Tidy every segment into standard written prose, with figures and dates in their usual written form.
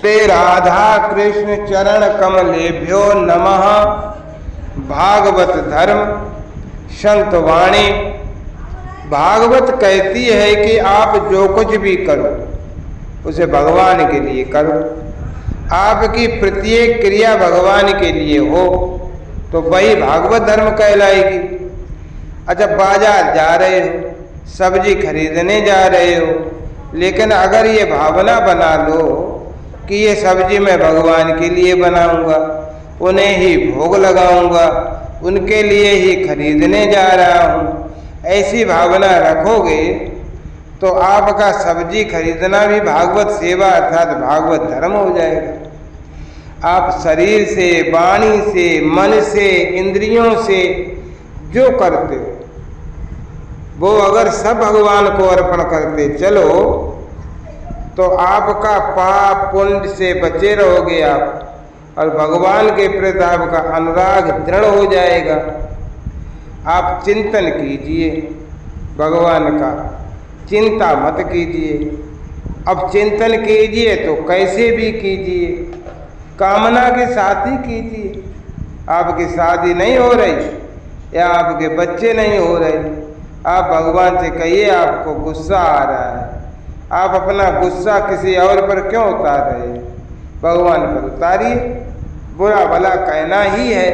नमस्ते राधा कृष्ण चरण कमलेभ्यो नमः। भागवत धर्म संत वाणी। भागवत कहती है कि आप जो कुछ भी करो उसे भगवान के लिए करो। आपकी प्रत्येक क्रिया भगवान के लिए हो तो वही भागवत धर्म कहलाएगी। अच्छा, बाजार जा रहे हो, सब्जी खरीदने जा रहे हो, लेकिन अगर ये भावना बना लो कि ये सब्जी मैं भगवान के लिए बनाऊंगा, उन्हें ही भोग लगाऊंगा, उनके लिए ही खरीदने जा रहा हूँ, ऐसी भावना रखोगे तो आपका सब्जी खरीदना भी भागवत सेवा अर्थात भागवत धर्म हो जाएगा। आप शरीर से, वाणी से, मन से, इंद्रियों से जो करते हो वो अगर सब भगवान को अर्पण करते चलो तो आपका पाप पुण्य से बचे रहोगे आप, और भगवान के प्रति आपका अनुराग दृढ़ हो जाएगा। आप चिंतन कीजिए भगवान का, चिंता मत कीजिए। अब चिंतन कीजिए तो कैसे भी कीजिए, कामना के साथ ही कीजिए। आपकी शादी नहीं हो रही या आपके बच्चे नहीं हो रहे, आप भगवान से कहिए आपको गुस्सा आ रहा है, आप अपना गुस्सा किसी और पर क्यों उतार रहे हैं, भगवान पर उतारिए। बुरा भला कहना ही है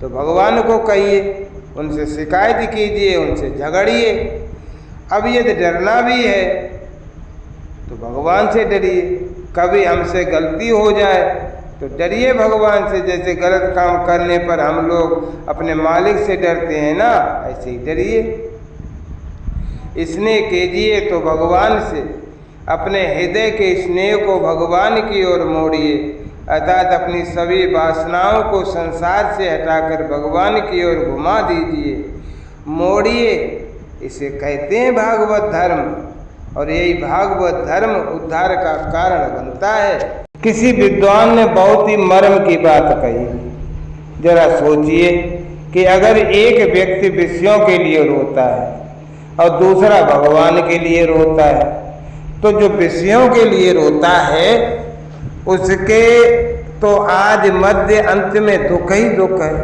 तो भगवान को कहिए, उनसे शिकायत कीजिए, उनसे झगड़िए। अब यदि डरना भी है तो भगवान से डरिए। कभी हमसे गलती हो जाए तो डरिए भगवान से, जैसे गलत काम करने पर हम लोग अपने मालिक से डरते हैं ना, ऐसे ही डरिए। स्नेह कीजिए तो भगवान से, अपने हृदय के स्नेह को भगवान की ओर मोड़िए, अर्थात अपनी सभी वासनाओं को संसार से हटाकर भगवान की ओर घुमा दीजिए, मोड़िए। इसे कहते हैं भागवत धर्म, और यही भागवत धर्म उद्धार का कारण बनता है। किसी विद्वान ने बहुत ही मर्म की बात कही। जरा सोचिए कि अगर एक व्यक्ति विषयों के लिए रोता है और दूसरा भगवान के लिए रोता है, तो जो विषयों के लिए रोता है उसके तो आज मध्य अंत में दुख ही दुख है,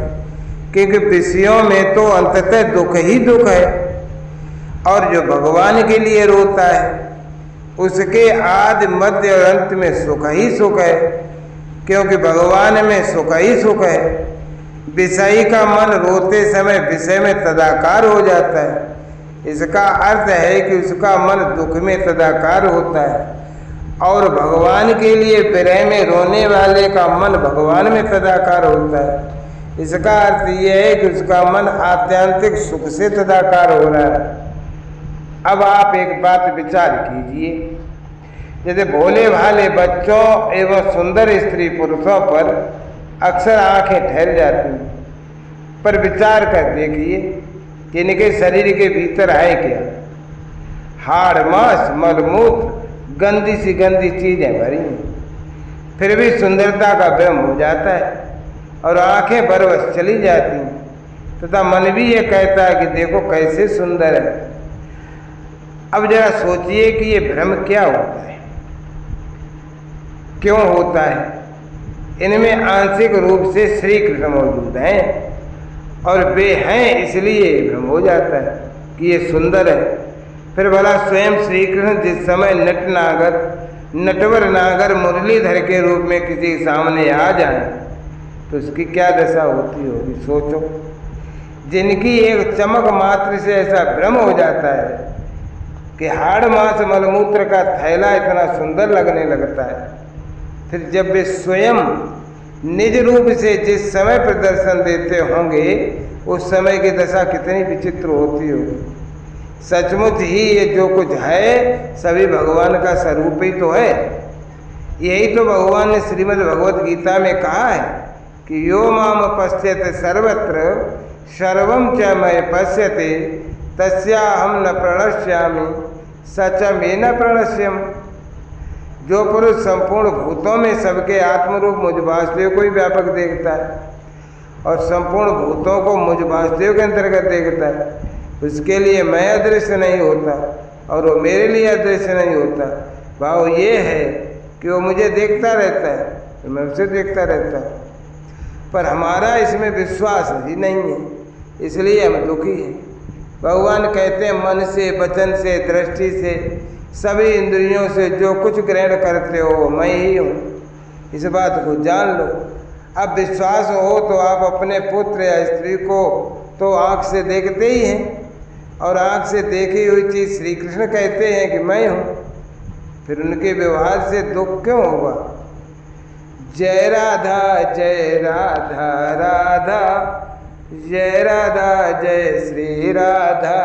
क्योंकि विषयों में तो अंततः दुख ही दुख है। और जो भगवान के लिए रोता है उसके आदि मध्य और अंत में सुख ही सुख है, क्योंकि भगवान में सुख ही सुख है। विषयी का मन रोते समय विषय में तदाकार हो जाता है, इसका अर्थ है कि उसका मन दुख में तदाकार होता है, और भगवान के लिए विरह में रोने वाले का मन भगवान में तदाकार होता है। इसका अर्थ यह है कि उसका मन आत्यंतिक सुख से तदाकार हो रहा है। अब आप एक बात विचार कीजिए, जैसे भोले भाले बच्चों एवं सुंदर स्त्री पुरुषों पर अक्सर आंखें ठहर जाती हैं, पर विचार कर देखिए कि इनके शरीर के भीतर है क्या? हाड़ मांस मलमूत्र गंदी सी गंदी चीजें भरी हैं, फिर भी सुंदरता का भ्रम हो जाता है और आंखें बरबस चली जाती हैं, तथा मन भी ये कहता है कि देखो कैसे सुंदर है। अब जरा सोचिए कि ये भ्रम क्या होता है, क्यों होता है? इनमें आंशिक रूप से श्री कृष्ण मौजूद हैं और वे हैं, इसलिए भ्रम हो जाता है कि ये सुंदर है। फिर भला स्वयं श्री कृष्ण जिस समय नटवर नागर मुरलीधर के रूप में किसी सामने आ जाए तो उसकी क्या दशा होती होगी, सोचो। जिनकी एक चमक मात्र से ऐसा भ्रम हो जाता है कि हाड़ मांस मलमूत्र का थैला इतना सुंदर लगने लगता है, फिर जब वे स्वयं निज रूप से जिस समय प्रदर्शन देते होंगे उस समय की दशा कितनी विचित्र होती होगी। सचमुच ही ये जो कुछ है सभी भगवान का स्वरूप ही तो है। यही तो भगवान ने श्रीमद् भगवत गीता में कहा है कि यो माम पश्यते सर्वत्र सर्वं च मय पश्यते तस्याहं न प्रणश्यामि सच में न प्रणश्यम। जो पुरुष संपूर्ण भूतों में सबके आत्मरूप मुझ वासुदेव को ही व्यापक देखता है और संपूर्ण भूतों को मुझ वासुदेव के अंतर्गत देखता है, उसके लिए मैं अदृश्य नहीं होता और वो मेरे लिए अदृश्य नहीं होता। भाव ये है कि वो मुझे देखता रहता है तो मैं उसे देखता रहता हूँ, पर हमारा इसमें विश्वास ही नहीं है, इसलिए हम दुखी हैं। भगवान कहते हैं मन से, वचन से, दृष्टि से, सभी इंद्रियों से जो कुछ ग्रहण करते हो वो मैं ही हूँ, इस बात को जान लो। अब विश्वास हो तो आप अपने पुत्र या स्त्री को तो आँख से देखते ही हैं, और आँख से देखी हुई चीज़ श्री कृष्ण कहते हैं कि मैं हूँ, फिर उनके व्यवहार से दुख क्यों होगा। जय राधा जय राधा, राधा जय राधा जय श्री राधा।